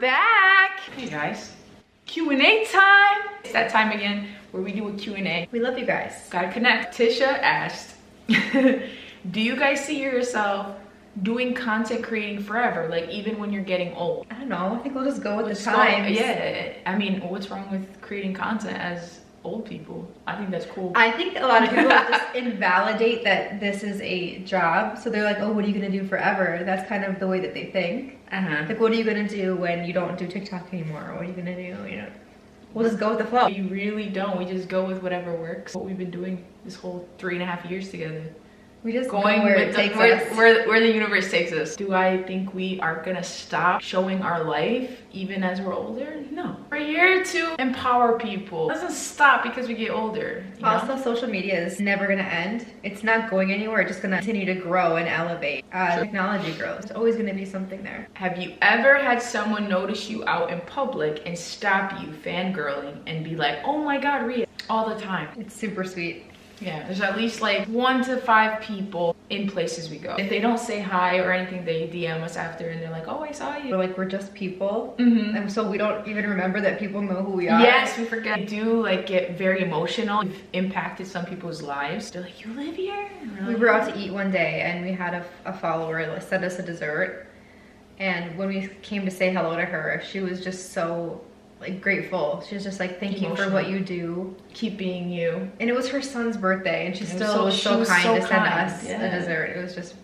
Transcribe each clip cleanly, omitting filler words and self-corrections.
back. Hey guys, Q&A time. It's that time again where we do a Q&A. We love you guys. Gotta connect. Tisha asked, do you guys see yourself doing content creating forever, like even when you're getting old? I don't know, I think we'll just go with the times. Yeah, I mean, what's wrong with creating content as old people? I think that's cool. I think a lot of people just invalidate that this is a job, so they're like, oh, what are you gonna do forever? That's kind of the way that they think. Like, what are you gonna do when you don't do TikTok anymore? What are you gonna do, you know? We'll just go with the flow. We really don't. We just go with whatever works. What we've been doing this whole 3.5 years together. We just going where it takes us. Where the universe takes us. Do I think we are gonna stop showing our life even as we're older? No. We're here to empower people. It doesn't stop because we get older. Also, social media is never gonna end. It's not going anywhere. It's just gonna continue to grow and elevate as technology grows. There's always gonna be something there. Have you ever had someone notice you out in public and stop you fangirling and be like, oh my God, Rhea? All the time. It's super sweet. Yeah, there's at least like 1 to 5 people in places we go. If they don't say hi or anything, they DM us after and they're like, oh, I saw you. We're just people. And so we don't even remember that people know who we are. Yes, we forget. We do like get very emotional. We've impacted some people's lives. They're like, you live here? We were out to eat one day and we had a follower send us a dessert. And when we came to say hello to her, she was just so like grateful. She was just like, thank you for what you do. Keep being you. And it was her son's birthday and she still was so kind to send us a dessert. It was just,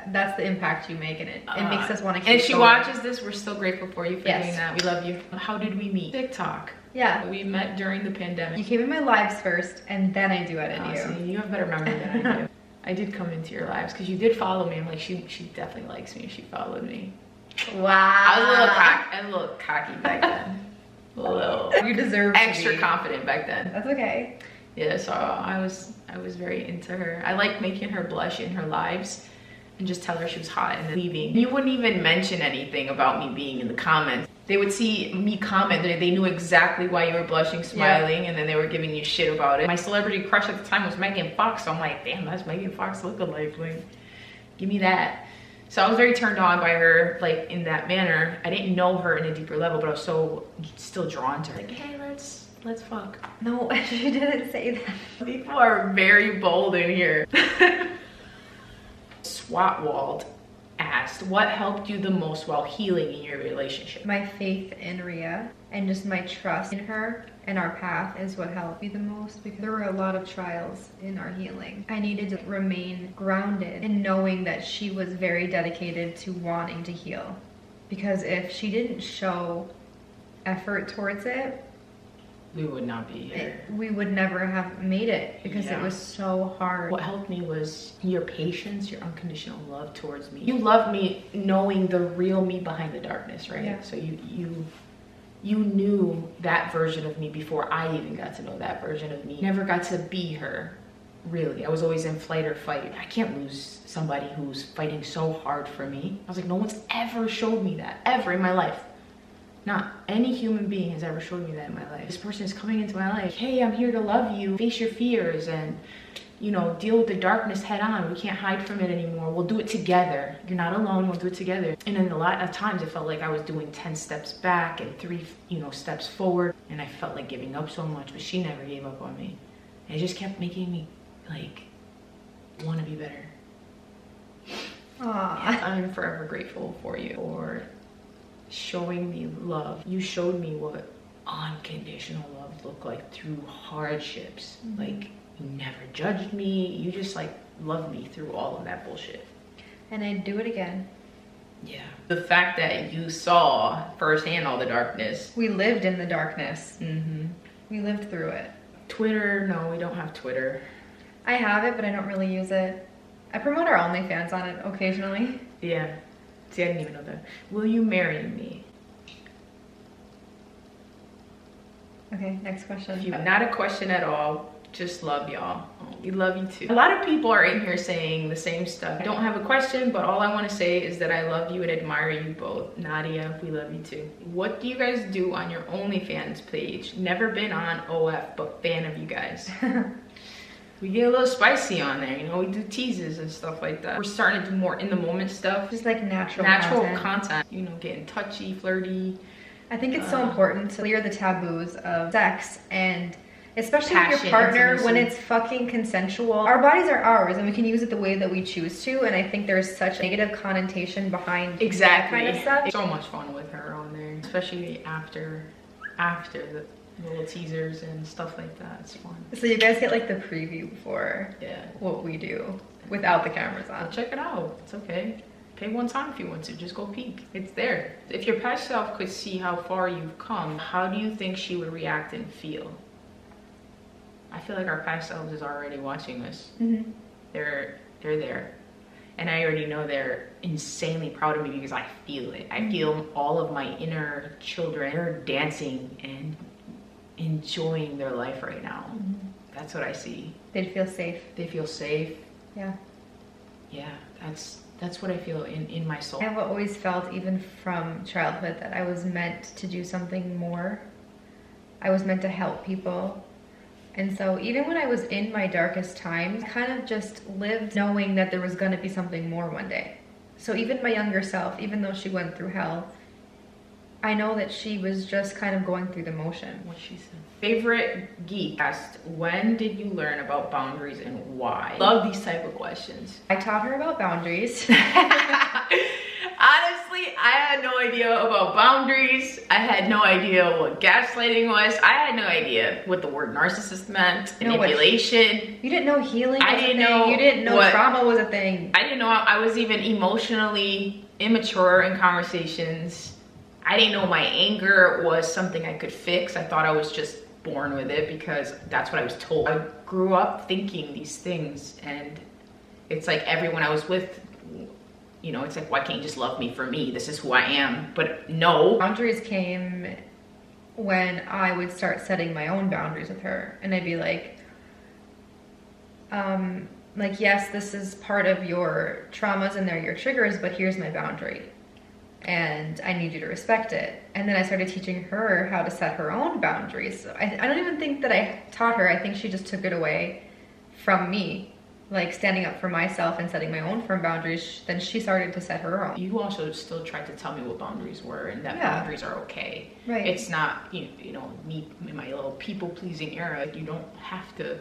that's the impact you make, and it makes us want to keep And if she going. watches this, we're still grateful for you for doing that. We love you. How did we meet? TikTok. Yeah. We met during the pandemic. You came in my lives first and then I edit you. See, you have better memory than I do. I did come into your lives because you did follow me. I'm like, she definitely likes me. She followed me. Wow. I was a little cocky back then. A little. You deserve extra confident back then. That's okay. Yeah, so I was very into her. I liked making her blush in her lives and just tell her she was hot and then leaving. You wouldn't even mention anything about me being in the comments. They would see me comment, they knew exactly why you were blushing, smiling, and then they were giving you shit about it. My celebrity crush at the time was Megan Fox, so I'm like, damn, that's Megan Fox lookalike. Like, give me that. So I was very turned on by her, like, in that manner. I didn't know her in a deeper level, but I was so still drawn to her. Like, hey, let's fuck. No, she didn't say that. People are very bold in here. Swatwald asked, what helped you the most while healing in your relationship? My faith in Rhea and just my trust in her and our path is what helped me the most, because there were a lot of trials in our healing. I needed to remain grounded in knowing that she was very dedicated to wanting to heal, because if she didn't show effort towards it, we would not be here. We would never have made it, because it was so hard. What helped me was your patience, your unconditional love towards me. You loved me knowing the real me behind the darkness, right? Yeah. So you knew that version of me before I even got to know that version of me. Never got to be her, really. I was always in flight or fight. I can't lose somebody who's fighting so hard for me. I was like, no one's ever showed me that, ever in my life. Not any human being has ever showed me that in my life. This person is coming into my life. Hey, I'm here to love you. Face your fears and, you know, deal with the darkness head on. We can't hide from it anymore. We'll do it together. You're not alone. We'll do it together. And then a lot of times it felt like I was doing 10 steps back and 3, steps forward. And I felt like giving up so much, but she never gave up on me. And it just kept making me, like, want to be better. Aww. I'm forever grateful for you for showing me love. You showed me what unconditional love looked like through hardships. Like, you never judged me. You just like loved me through all of that bullshit. And I'd do it again. Yeah. The fact that you saw firsthand all the darkness. We lived in the darkness. We lived through it. Twitter, no, we don't have Twitter. I have it, but I don't really use it. I promote our OnlyFans on it occasionally. Yeah. See, I didn't even know that. Will you marry me? Okay, next question. Not a question at all. Just love y'all. We love you too. A lot of people are in here saying the same stuff. I don't have a question, but all I want to say is that I love you and admire you both. Nadia, we love you too. What do you guys do on your OnlyFans page? Never been on OF, but fan of you guys. we get a little spicy on there, you know, we do teases and stuff like that. We're starting to do more in the moment stuff. Just like natural content, you know, getting touchy, flirty. I think it's so important to clear the taboos of sex, and especially Passion, with your partner, intimacy. when it's fucking consensual. Our bodies are ours and we can use it the way that we choose to, and I think there's such a negative connotation behind that kind of stuff. It's so much fun with her on there, especially after the little teasers and stuff like that. It's fun. So you guys get like the preview before Yeah. what we do without the cameras on. Well, check it out. It's okay. Pay one time if you want to. Just go peek. It's there. If your past self could see how far you've come, how do you think she would react and feel? I feel like our past selves is already watching us. Mm-hmm. They're there. And I already know they're insanely proud of me because I feel it. I feel all of my inner children. They're dancing and enjoying their life right now. Mm-hmm. That's what I see. They'd feel safe. They feel safe. Yeah. Yeah, that's what I feel in my soul. I've always felt, even from childhood, that I was meant to do something more. I was meant to help people. And so even when I was in my darkest times, I kind of just lived knowing that there was going to be something more one day. So even my younger self, even though she went through hell, I know that she was just kind of going through the motion. What she said. Favorite geek asked, when did you learn about boundaries and why? Love these type of questions. I taught her about boundaries. Honestly, I had no idea about boundaries. I had no idea what gaslighting was. I had no idea what the word narcissist meant, manipulation. You didn't know healing was I a didn't thing. know You didn't know what- trauma was a thing. I didn't know I was even emotionally immature in conversations. I didn't know my anger was something I could fix. I thought I was just born with it because that's what I was told. I grew up thinking these things, and it's like everyone I was with, you know, it's like, why can't you just love me for me? This is who I am. But no. Boundaries came when I would start setting my own boundaries with her, and I'd be like, yes, this is part of your traumas and they're your triggers, but here's my boundary. And I need you to respect it. And then I started teaching her how to set her own boundaries. So I don't even think that I taught her. I think she just took it away from me, like standing up for myself and setting my own firm boundaries. Then she started to set her own. You also still tried to tell me what boundaries were, and that boundaries are okay. Right. It's not, you know, me in my little people-pleasing era. You don't have to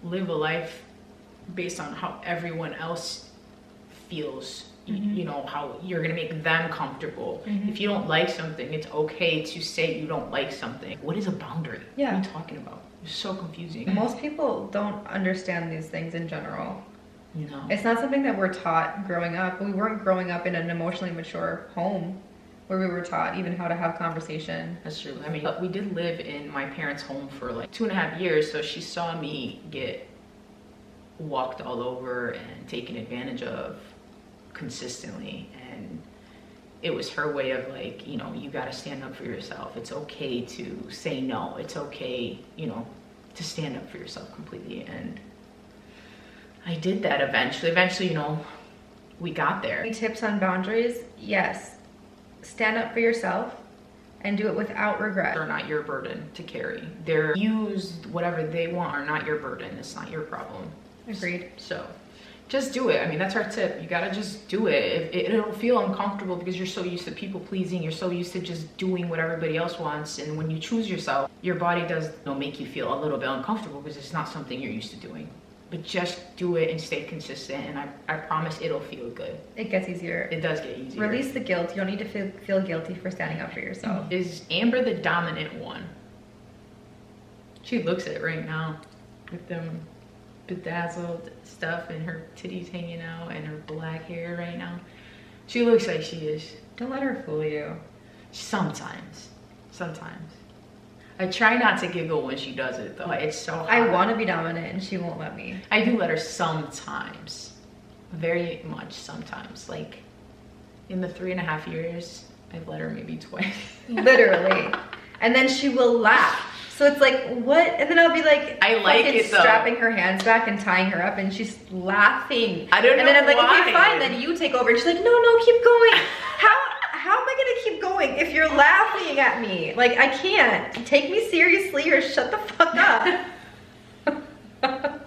live a life based on how everyone else feels. You know, how you're gonna make them comfortable. If you don't like something, it's okay to say you don't like something. What is a boundary? Yeah. What are you talking about? It's so confusing. Most people don't understand these things in general. No. It's not something that we're taught growing up. We weren't growing up in an emotionally mature home where we were taught even how to have conversation. That's true. I mean, we did live in my parents' home for like 2.5 years, so she saw me get walked all over and taken advantage of consistently, and it was her way of like, you know, you got to stand up for yourself. It's okay to say no. It's okay, you know, to stand up for yourself completely. And I did that eventually, you know, we got there. Any tips on boundaries? Yes. Stand up for yourself and do it without regret. They're not your burden to carry. They're used, whatever they want are not your burden. It's not your problem. Agreed. So just do it. I mean, that's our tip. You gotta just do it. It'll feel uncomfortable because you're so used to people pleasing. You're so used to just doing what everybody else wants. And when you choose yourself, your body does, you know, make you feel a little bit uncomfortable because it's not something you're used to doing. But just do it and stay consistent, and I promise it'll feel good. It gets easier. It does get easier. Release the guilt. You don't need to feel guilty for standing up for yourself. Is Amber the dominant one? She looks it right now with them bedazzled stuff and her titties hanging out and her black hair right now. She looks like she is. Don't let her fool you. Sometimes. I try not to giggle when she does it though. It's so hard. I want to be dominant and she won't let me. I do let her sometimes. Very much sometimes. Like in the 3.5 years, I've let her maybe twice. Literally. And then she will laugh. So it's like, what? And then I'll be like, I like fucking it though. strapping her hands back and tying her up, and she's laughing. I don't know. And then I'm like, why. okay, fine, then you take over. And she's like, no, keep going. How am I gonna keep going if you're laughing at me? Like, I can't. Take me seriously or shut the fuck up.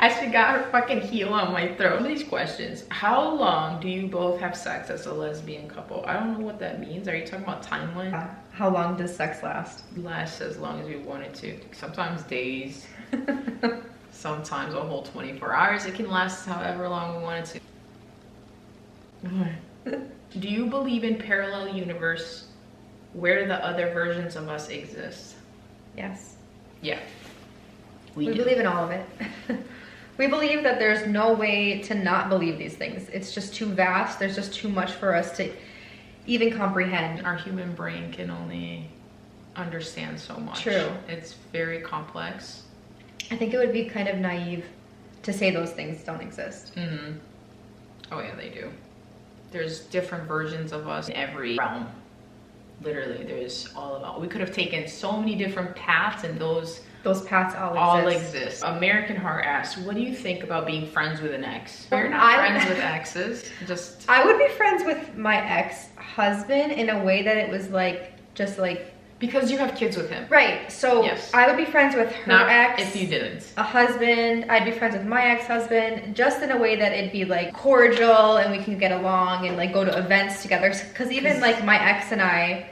As she got her fucking heel on my throat. These questions. How long do you both have sex as a lesbian couple? I don't know what that means. Are you talking about timeline? How long does sex last? Lasts as long as we want it to. Sometimes days. Sometimes a whole 24 hours. It can last however long we want it to. Do you believe in parallel universe where the other versions of us exist? Yes. Yeah. We believe in all of it. We believe that there's no way to not believe these things. It's just too vast. There's just too much for us to even comprehend. Our human brain can only understand so much. True. It's very complex. I think it would be kind of naive to say those things don't exist. Mm-hmm. Oh yeah, they do. There's different versions of us in every realm. Literally, there's all of it. We could have taken so many different paths, and those paths all exist. American Heart asks, what do you think about being friends with an ex? We're not friends with exes. I would be friends with my ex-husband in a way that it was like, just like... Because you have kids with him. Right, so yes. I would be friends with her ex. If you didn't. A husband, I'd be friends with my ex-husband, just in a way that it'd be like cordial and we can get along and like go to events together. Because even like my ex and I,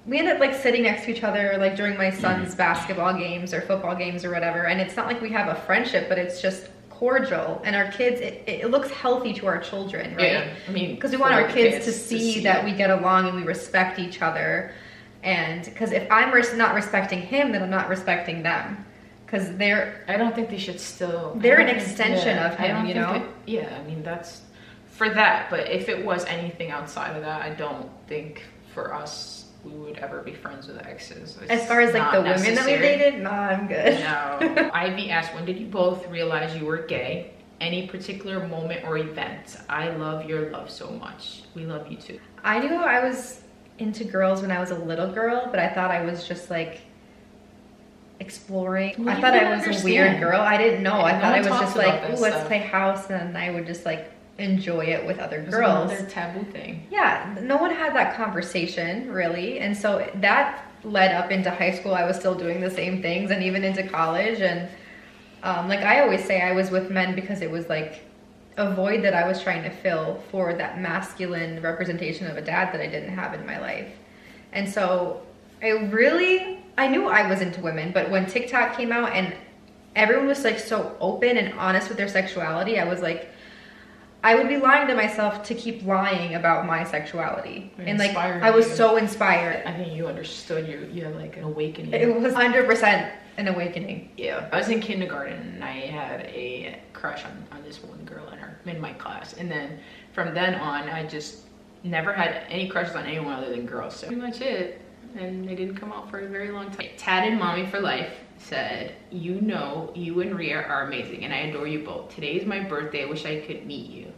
we ended up like sitting next to each other like during my son's basketball games or football games or whatever. And it's not like we have a friendship, but it's just cordial. And our kids, it looks healthy to our children, right? Yeah, I mean, because we want our kids to see that we get along and we respect each other. And because if I'm not respecting him, then I'm not respecting them. Because I don't think they should still... They're an extension of him, you know? Yeah, I mean, that's for that. But if it was anything outside of that, I don't think for us we would ever be friends with exes. As far as like the women that we dated, nah, I'm good. No. Ivy asked, when did you both realize you were gay? Any particular moment or event? I love your love so much. We love you too. I knew I was into girls when I was a little girl, but I thought I was just like exploring. Well, I thought I was a weird girl. I didn't know. I thought I was just like, ooh, let's play house, and I would just like enjoy it with other girls. Another taboo thing. Yeah, no one had that conversation really, and so that led up into high school. I was still doing the same things, and even into college. And like I always say, I was with men because it was like a void that I was trying to fill for that masculine representation of a dad that I didn't have in my life. And so I knew I was into women, but when TikTok came out and everyone was like so open and honest with their sexuality, I was like, I would be lying to myself to keep lying about my sexuality. And like, I was so inspired. I think you understood, you had like an awakening. It was 100% an awakening. Yeah. I was in kindergarten and I had a crush on this one girl in my class. And then from then on, I just never had any crushes on anyone other than girls. So pretty much it. And they didn't come out for a very long time. Tatted Mommy for Life said, you know, you and Rhea are amazing and I adore you both. Today is my birthday. I wish I could meet you.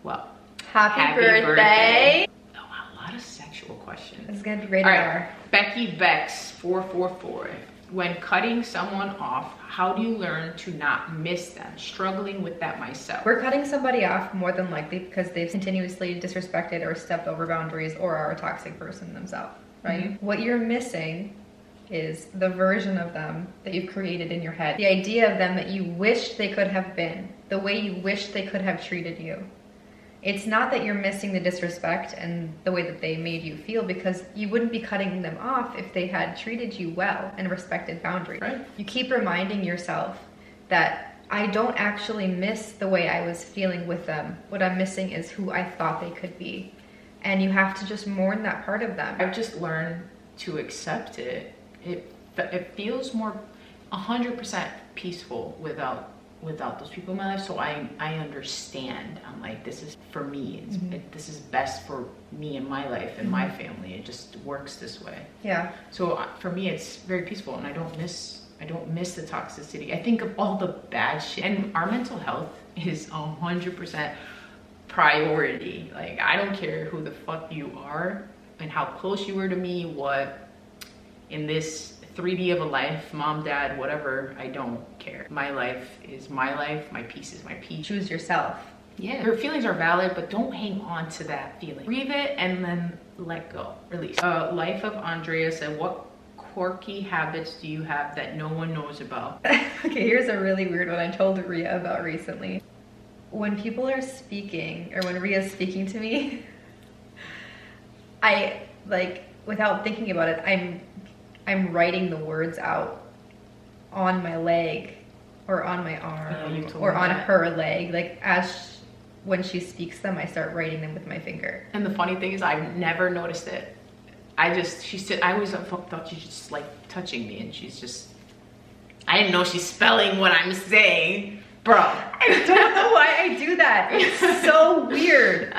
Well, happy birthday. Oh, wow, a lot of sexual questions. It's gonna be rated R. Becky Bex 444. When cutting someone off, how do you learn to not miss them? Struggling with that myself. We're cutting somebody off more than likely because they've continuously disrespected or stepped over boundaries or are a toxic person themselves, right? Mm-hmm. What you're missing is the version of them that you've created in your head. The idea of them that you wish they could have been. The way you wish they could have treated you. It's not that you're missing the disrespect and the way that they made you feel, because you wouldn't be cutting them off if they had treated you well and respected boundaries. Right. You keep reminding yourself that I don't actually miss the way I was feeling with them. What I'm missing is who I thought they could be. And you have to just mourn that part of them. I've just learned to accept it. It feels more 100% peaceful without those people in my life. So I understand. I'm like, this is for me. This is best for me and my life and my family. It just works this way. Yeah. So for me, it's very peaceful, and I don't miss the toxicity. I think of all the bad shit, and our mental health is 100% priority. Like, I don't care who the fuck you are and how close you were to me, what in this 3D of a life, mom, dad, whatever, I don't care. My life is my life, my peace is my peace. Choose yourself. Yeah, your feelings are valid, but don't hang on to that feeling. Grieve it and then let go, release. Life of Andrea said, what quirky habits do you have that no one knows about? Okay, here's a really weird one I told Rhea about recently. When people are speaking, or when Rhea's speaking to me, I, like, without thinking about it, I'm writing the words out on my leg or on my arm or on her leg. Like, when she speaks them, I start writing them with my finger. And the funny thing is, I've never noticed it. I always thought she's just like touching me, and I didn't know she's spelling what I'm saying. Bro, I don't know why I do that. It's so weird.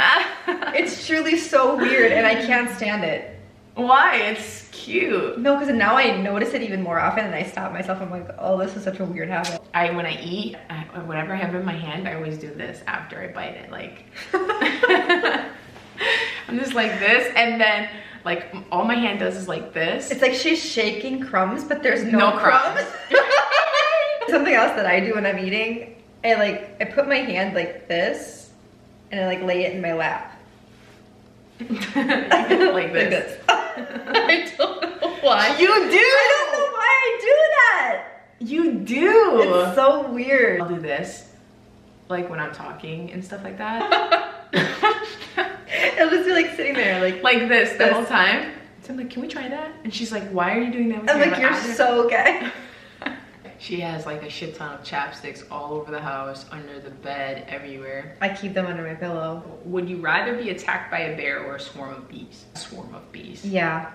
It's truly so weird, and I can't stand it. Why? It's cute. No, because now I notice it even more often, and I stop myself. I'm like, oh, this is such a weird habit. When I eat, whatever I have in my hand, I always do this after I bite it. Like, I'm just like this, and then like all my hand does is like this. It's like she's shaking crumbs, but there's no crumbs. Something else that I do when I'm eating, I put my hand like this, and I like lay it in my lap. Like this. I don't know why. You do. I don't know why I do that. You do. It's so weird. I'll do this, like when I'm talking and stuff like that. It'll just be like sitting there, like this the whole time. So I'm like, can we try that? And she's like, why are you doing that with I'm me? like, you're so gay. She has like a shit ton of chapsticks all over the house, under the bed, everywhere. I keep them under my pillow. Would you rather be attacked by a bear or a swarm of bees? A swarm of bees. Yeah.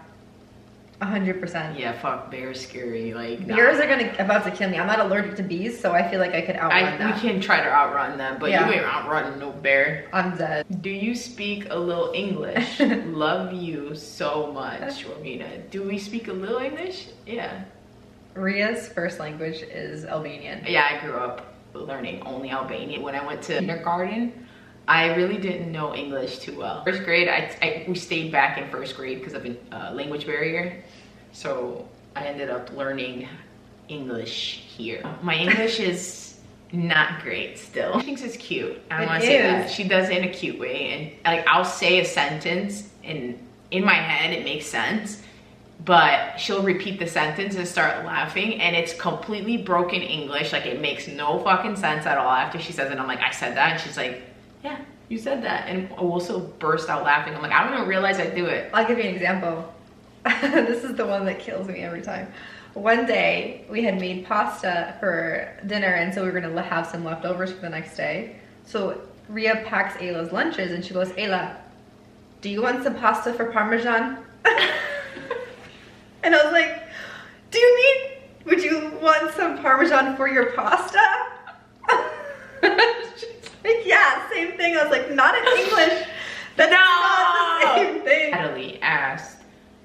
100%. Yeah, fuck, bears scary. Like, bears are about to kill me. I'm not allergic to bees, so I feel like I could outrun them. We can try to outrun them, but yeah. You ain't outrunning no bear. I'm dead. Do you speak a little English? Love you so much, Romina. Do we speak a little English? Yeah. Rhea's first language is Albanian. Yeah, I grew up learning only Albanian. When I went to kindergarten, I really didn't know English too well. First grade, we stayed back in first grade because of a language barrier. So I ended up learning English here. My English is not great still. She thinks it's cute. I want to say that. She does it in a cute way. And like, I'll say a sentence and in my head it makes sense. But she'll repeat the sentence and start laughing, and it's completely broken English. Like, it makes no fucking sense at all after she says it. I'm like, I said that? And she's like, yeah, you said that. And we'll also burst out laughing. I'm like, I don't even realize I do it. I'll give you an example. This is the one that kills me every time. One day, we had made pasta for dinner, and so we were gonna have some leftovers for the next day. So Rhea packs Ayla's lunches, and she goes, Ayla, do you want some pasta for Parmesan? And I was like, would you want some Parmesan for your pasta? She's like, yeah, same thing. I was like, not in English. That's not the same thing. Natalie asked,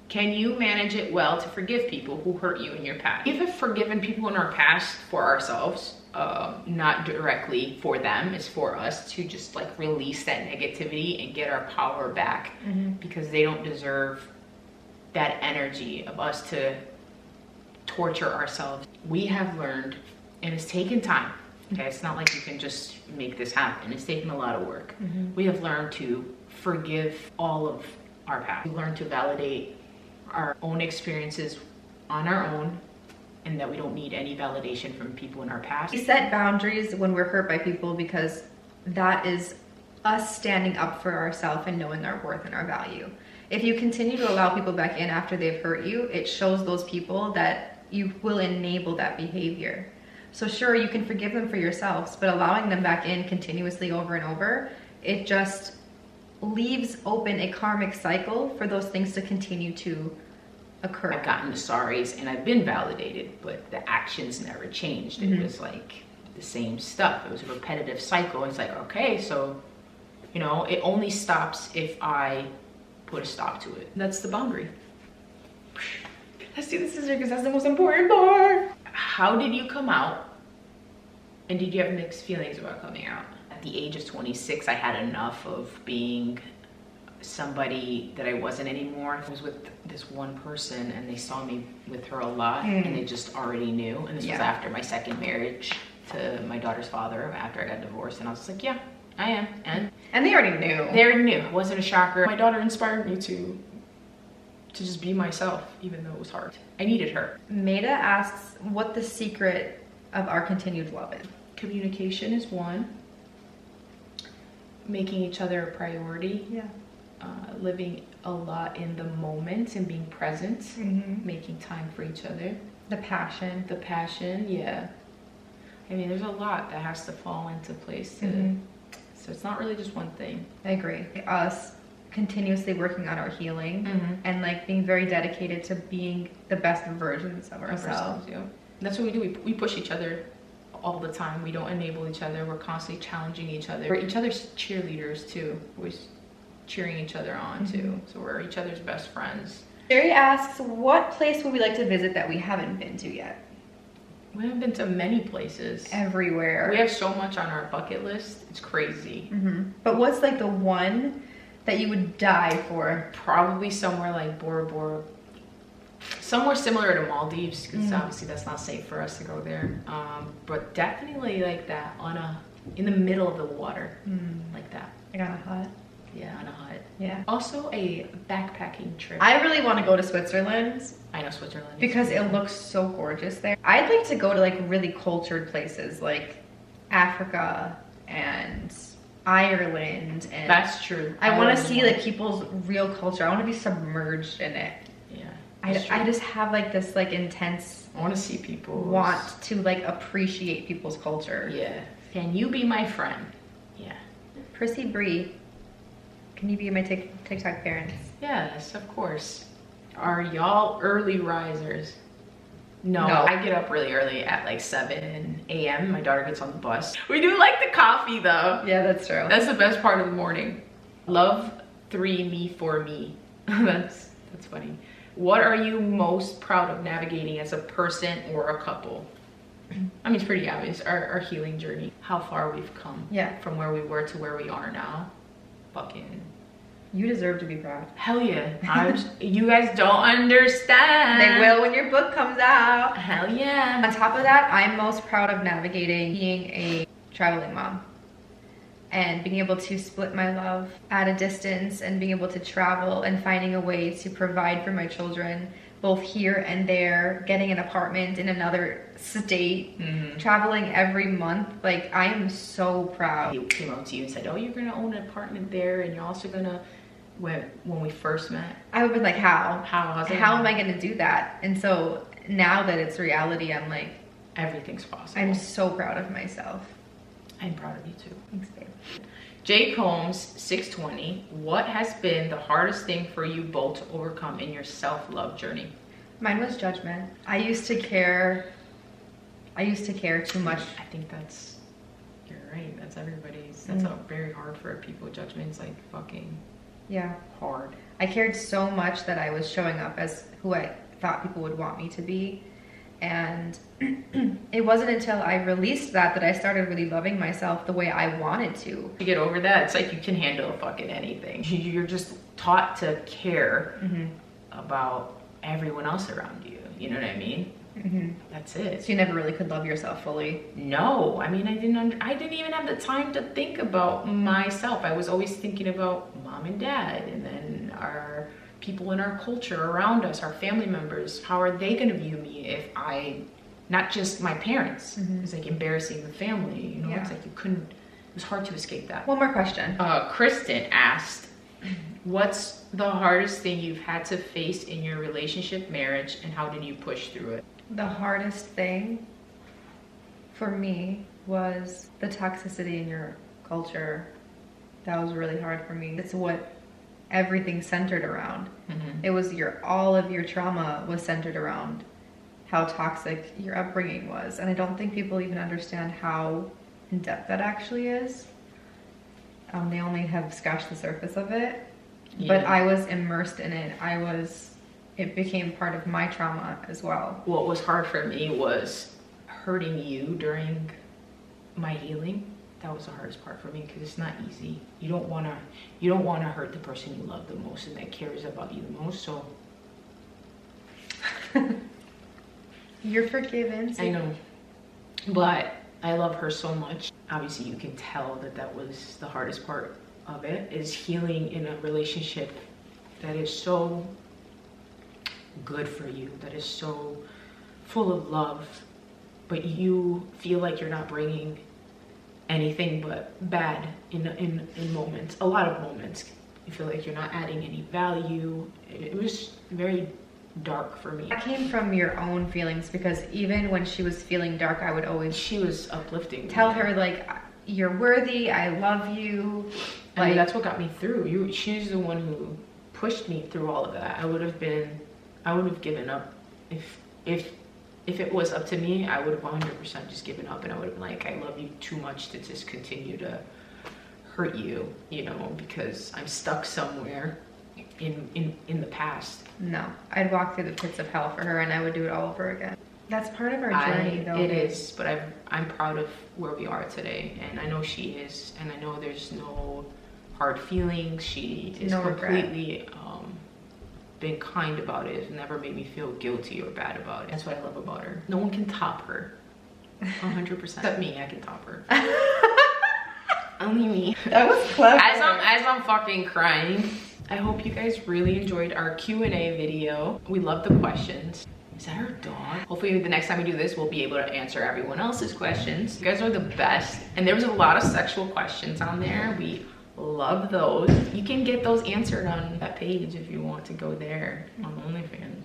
can you manage it well to forgive people who hurt you in your past? We have forgiven people in our past for ourselves, not directly for them. It's for us to just like release that negativity and get our power back, because they don't deserve that energy of us to torture ourselves. We have learned, and it's taken time. Okay, it's not like you can just make this happen. It's taken a lot of work. We have learned to forgive all of our past. We learned to validate our own experiences on our own, and that we don't need any validation from people in our past. We set boundaries when we're hurt by people, because that is us standing up for ourselves and knowing our worth and our value. If you continue to allow people back in after they've hurt you, it shows those people that you will enable that behavior. So sure, you can forgive them for yourselves, but allowing them back in continuously over and over, it just leaves open a karmic cycle for those things to continue to occur. I've gotten the sorries and I've been validated, but the actions never changed. It was like the same stuff. It was a repetitive cycle. It's like, okay, so, you know, it only stops if I put a stop to it. That's the boundary. Let's do the scissors because that's the most important part. How did you come out? And did you have mixed feelings about coming out? At the age of 26, I had enough of being somebody that I wasn't anymore. I was with this one person and they saw me with her a lot and they just already knew. And this was after my second marriage to my daughter's father, after I got divorced. And I was just like, yeah, I am. And they already knew. They already knew. It wasn't a shocker. My daughter inspired me to to just be myself, even though it was hard. I needed her. Maida asks what the secret of our continued love is. Communication is one. Making each other a priority. Yeah. Living a lot in the moment and being present. Mm-hmm. Making time for each other. The passion. The passion, yeah. I mean, there's a lot that has to fall into place. So it's not really just one thing. I agree. Us continuously working on our healing and like being very dedicated to being the best versions of ourselves. Yeah. That's what we do. We push each other all the time. We don't enable each other. We're constantly challenging each other. We're each other's cheerleaders too. We're cheering each other on too. So we're each other's best friends. Sherry asks, what place would we like to visit that we haven't been to yet? We haven't been to many places. Everywhere. We have so much on our bucket list. It's crazy. But what's like the one that you would die for? Probably somewhere like Bora Bora. Somewhere similar to Maldives, because obviously that's not safe for us to go there. But definitely like that in the middle of the water, like that. Like on a hut. Yeah, on a hut. Yeah. Also a backpacking trip. I really want to go to Switzerland. I know Switzerland. Because it looks so gorgeous there. I'd like to go to like really cultured places like Africa and Ireland. And that's true. I want to see like people's real culture. I want to be submerged in it. Yeah. I just have like this like intense I want to see people want to like appreciate people's culture. Yeah. Can you be my friend? Yeah. Prissy Bree, can you be my TikTok parents? Yes, of course. Are y'all early risers? No, I get up really early at like 7 a.m. My daughter gets on the bus. We do like the coffee though. Yeah, that's true. That's the best part of the morning. Love 3 me for me. That's funny. What are you most proud of navigating as a person or a couple? I mean, it's pretty obvious. Our healing journey. How far we've come. Yeah. From where we were to where we are now. Fucking. You deserve to be proud. Hell yeah. You guys don't understand. They will when your book comes out. Hell yeah. On top of that, I'm most proud of navigating being a traveling mom and being able to split my love at a distance and being able to travel and finding a way to provide for my children both here and there, getting an apartment in another state, traveling every month. Like, I am so proud. He came up to you and said, oh, you're gonna own an apartment there and you're also gonna, when we first met. I would be like, how? How am I gonna do that? And so now that it's reality, I'm like, everything's possible. I'm so proud of myself. I'm proud of you too. Thanks, babe. Jake Holmes, 620. What has been the hardest thing for you both to overcome in your self-love journey? Mine was judgment. I used to care too much. I think you're right. That's everybody's. That's very hard for people. Judgment's like fucking hard. I cared so much that I was showing up as who I thought people would want me to be. And it wasn't until I released that I started really loving myself the way I wanted to. To get over that, it's like you can handle fucking anything. You're just taught to care about everyone else around you. You know what I mean? That's it. So you never really could love yourself fully? No, I mean, I didn't even have the time to think about myself. I was always thinking about mom and dad, and then our people in our culture around us, our family members. How are they gonna view me if not just my parents. It's like embarrassing the family, you know? It's like it was hard to escape that. One more question. Kristen asked, what's the hardest thing you've had to face in your relationship, marriage, and how did you push through it? The hardest thing for me was the toxicity in your culture. That was really hard for me. It's what everything centered around. It was all of your trauma was centered around how toxic your upbringing was. And I don't think people even understand how in depth that actually is. They only have scratched the surface of it. But I was immersed in it. It became part of my trauma as well. What was hard for me was hurting you during my healing. That was the hardest part for me because it's not easy. You don't want to hurt the person you love the most and that cares about you the most. So you're forgiven. I know, but I love her so much. Obviously, you can tell that was the hardest part of it, is healing in a relationship that is so good for you, that is so full of love, but you feel like you're not bringing anything but bad in moments, a lot of moments. You feel like you're not adding any value. It was very dark for me. That came from your own feelings, because even when she was feeling dark, I would always, She was uplifting. tell her like, you're worthy, I love you. I mean, that's what got me through. She's the one who pushed me through all of that. I would have given up if it was up to me. I would have 100% just given up, and I would have been like, I love you too much to just continue to hurt you, you know, because I'm stuck somewhere in the past. No, I'd walk through the pits of hell for her, and I would do it all over again. That's part of our journey, though. It is, but I'm proud of where we are today, and I know she is, and I know there's no hard feelings. She is completely been kind about it. It's never made me feel guilty or bad about it. That's what I love about her. No one can top her. 100%. Except me, I can top her. Only me. That was clever. As I'm fucking crying. I hope you guys really enjoyed our Q&A video. We love the questions. Is that our dog? Hopefully the next time we do this, we'll be able to answer everyone else's questions. You guys are the best. And there was a lot of sexual questions on there. We love those. You can get those answered on that page if you want to go there on OnlyFans.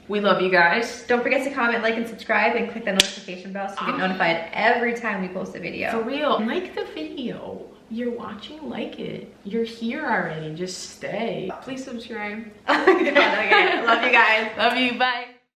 We love you guys. Don't forget to comment, like, and subscribe, and click the notification bell so you get notified every time we post a video. For real, like the video. You're watching, like it. You're here already, just stay. Please subscribe. Oh my God, okay. Love you guys. Love you, bye.